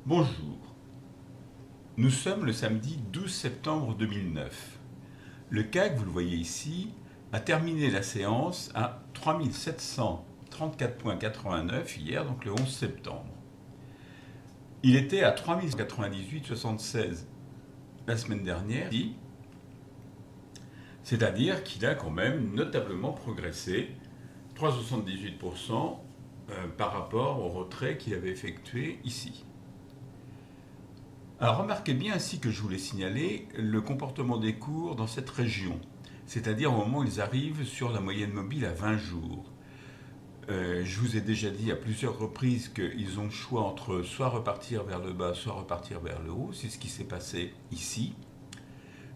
Bonjour, nous sommes le samedi 12 septembre 2009. Le CAC, vous le voyez ici, a terminé la séance à 3734,89 hier, donc le 11 septembre. Il était à 3198,76 la semaine dernière, c'est-à-dire qu'il a quand même notablement progressé, 3,78% par rapport au retrait qu'il avait effectué ici. Alors remarquez bien ainsi que je voulais signaler le comportement des cours dans cette région, c'est-à-dire au moment où ils arrivent sur la moyenne mobile à 20 jours. Je vous ai déjà dit à plusieurs reprises qu'ils ont le choix entre soit repartir vers le bas, soit repartir vers le haut. C'est ce qui s'est passé ici.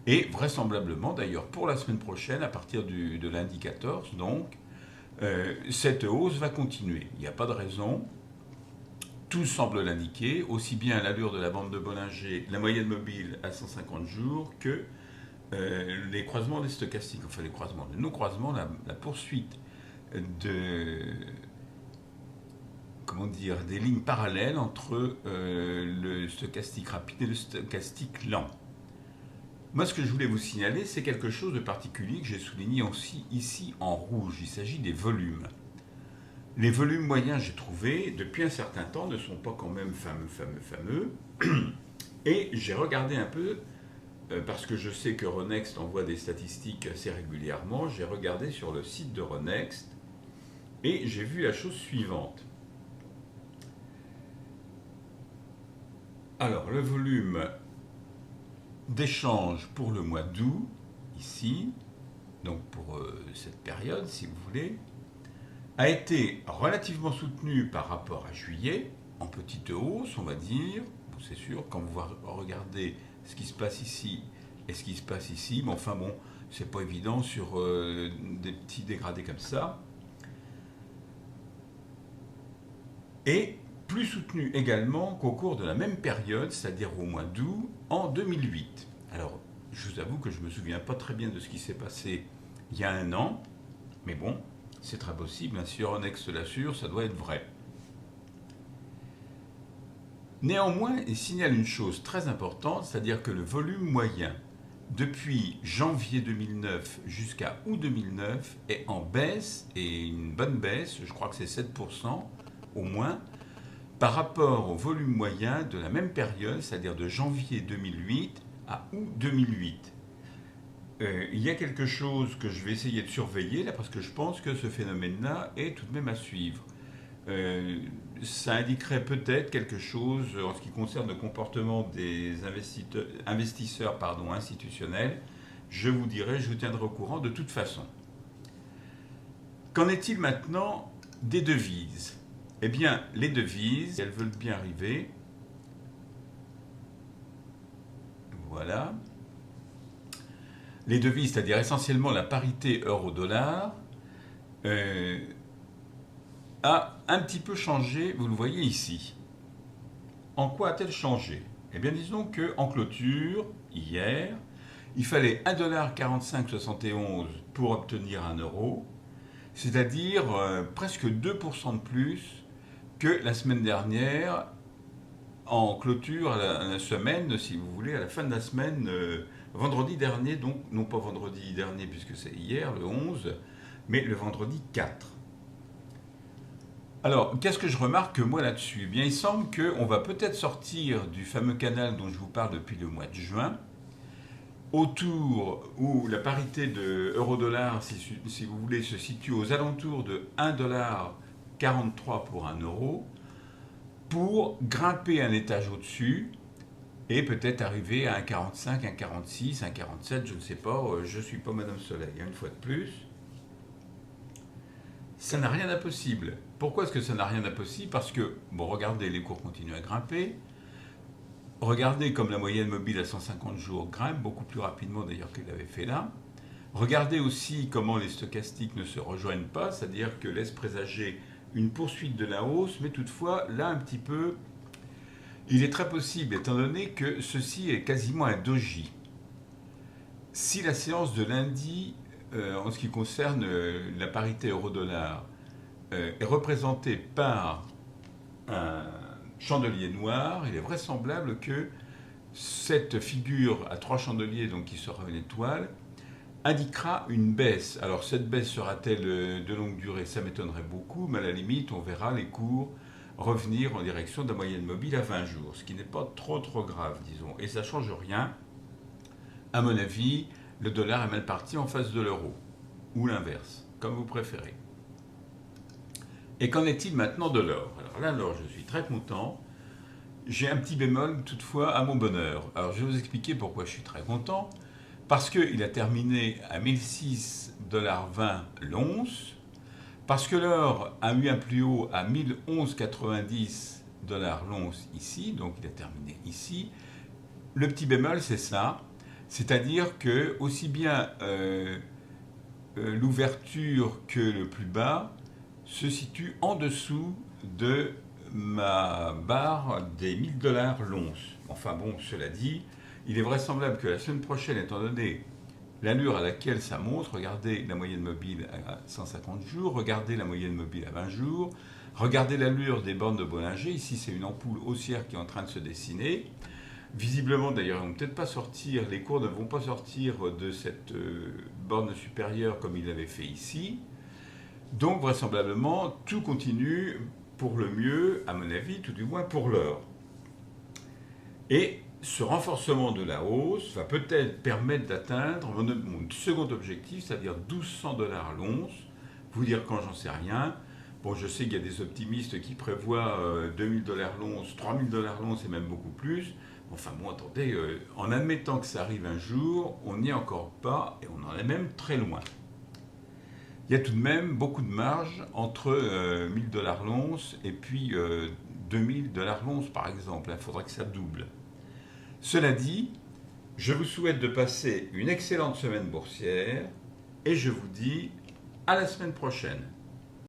Et vraisemblablement d'ailleurs pour la semaine prochaine, à partir de lundi 14, donc, cette hausse va continuer. Il n'y a pas de raison. Tout semble l'indiquer, aussi bien à l'allure de la bande de Bollinger, la moyenne mobile à 150 jours, que les croisements des stochastiques, enfin les croisements, de nos croisements, la poursuite des lignes parallèles entre le stochastique rapide et le stochastique lent. Moi, ce que je voulais vous signaler, c'est quelque chose de particulier que j'ai souligné aussi ici en rouge. Il s'agit des volumes. Les volumes moyens, j'ai trouvé, depuis un certain temps, ne sont pas quand même fameux. Et j'ai regardé un peu, parce que je sais que Renext envoie des statistiques assez régulièrement, j'ai regardé sur le site de Renext et j'ai vu la chose suivante. Alors, le volume d'échange pour le mois d'août, ici, donc pour cette période, si vous voulez, a été relativement soutenu par rapport à juillet, en petite hausse, on va dire. Bon, c'est sûr, quand vous regardez ce qui se passe ici et ce qui se passe ici, mais enfin bon, c'est pas évident sur des petits dégradés comme ça. Et plus soutenu également qu'au cours de la même période, c'est-à-dire au mois d'août, en 2008. Alors, je vous avoue que je ne me souviens pas très bien de ce qui s'est passé il y a un an, mais bon, c'est très possible, hein, si Euronext l'assure, ça doit être vrai. Néanmoins, il signale une chose très importante, c'est-à-dire que le volume moyen depuis janvier 2009 jusqu'à août 2009 est en baisse, et une bonne baisse, je crois que c'est 7% au moins, par rapport au volume moyen de la même période, c'est-à-dire de janvier 2008 à août 2008. Il y a quelque chose que je vais essayer de surveiller là, parce que je pense que ce phénomène-là est tout de même à suivre. Ça indiquerait peut-être quelque chose en ce qui concerne le comportement des investisseurs institutionnels. Je vous tiendrai au courant de toute façon. Qu'en est-il maintenant des devises ? Eh bien, les devises, elles veulent bien arriver. Voilà. Les devises, c'est-à-dire essentiellement la parité euro-dollar, a un petit peu changé, vous le voyez ici. En quoi a-t-elle changé ? Eh bien, disons qu'en clôture, hier, il fallait 1,4571$ pour obtenir 1 euro, c'est-à-dire presque 2% de plus que la semaine dernière, en clôture à la semaine, si vous voulez, à la fin de la semaine, vendredi dernier, donc non pas vendredi dernier puisque c'est hier, le 11, mais le vendredi 4. Alors, qu'est-ce que je remarque moi là-dessus ? Eh bien, il semble qu'on va peut-être sortir du fameux canal dont je vous parle depuis le mois de juin, autour où la parité de euro-dollar, si vous voulez, se situe aux alentours de 1,43$ pour 1 euro, pour grimper un étage au-dessus et peut-être arriver à 1,45, 1,46, 1,47, je ne sais pas, je ne suis pas Madame Soleil, une fois de plus. Ça n'a rien d'impossible. Pourquoi est-ce que ça n'a rien d'impossible ? Parce que, bon, regardez, les cours continuent à grimper. Regardez comme la moyenne mobile à 150 jours grimpe, beaucoup plus rapidement d'ailleurs qu'elle l'avait fait là. Regardez aussi comment les stochastiques ne se rejoignent pas, c'est-à-dire que laissent présager une poursuite de la hausse, mais toutefois, là un petit peu, il est très possible, étant donné que ceci est quasiment un doji. Si la séance de lundi, en ce qui concerne la parité euro-dollar, est représentée par chandelier noir, il est vraisemblable que cette figure à 3 chandeliers, donc qui sera une étoile, indiquera une baisse. Alors cette baisse sera-t-elle de longue durée? Ça m'étonnerait beaucoup, mais à la limite, on verra les cours revenir en direction de la moyenne mobile à 20 jours, ce qui n'est pas trop grave, disons. Et ça ne change rien. À mon avis, le dollar est mal parti en face de l'euro, ou l'inverse, comme vous préférez. Et qu'en est-il maintenant de l'or? Alors là, l'or, je suis très content. J'ai un petit bémol toutefois à mon bonheur. Alors je vais vous expliquer pourquoi je suis très content. Parce qu'il a terminé à 1006,20$ l'once. Parce que l'or a eu un plus haut à 1011,90$ l'once ici. Donc il a terminé ici. Le petit bémol, c'est ça. C'est-à-dire que aussi bien l'ouverture que le plus bas se situent en dessous de ma barre des 1000$ l'once. Enfin bon, cela dit, il est vraisemblable que la semaine prochaine, étant donné l'allure à laquelle ça monte, regardez la moyenne mobile à 150 jours, regardez la moyenne mobile à 20 jours, regardez l'allure des bornes de Bollinger, ici c'est une ampoule haussière qui est en train de se dessiner. Visiblement d'ailleurs, ils ne vont peut-être pas sortir, les cours ne vont pas sortir de cette borne supérieure comme ils l'avaient fait ici. Donc vraisemblablement, tout continue pour le mieux, à mon avis, tout du moins pour l'or. Et ce renforcement de la hausse va peut-être permettre d'atteindre mon second objectif, c'est-à-dire 1200$ l'once. Vous dire quand, j'en sais rien. Bon, je sais qu'il y a des optimistes qui prévoient 2000$ l'once, 3000$ l'once et même beaucoup plus. Enfin bon, attendez, en admettant que ça arrive un jour, on n'y est encore pas et on en est même très loin. Il y a tout de même beaucoup de marge entre 1000$ l'once et puis 2000$ l'once par exemple. Il faudrait que ça double. Cela dit, je vous souhaite de passer une excellente semaine boursière et je vous dis à la semaine prochaine.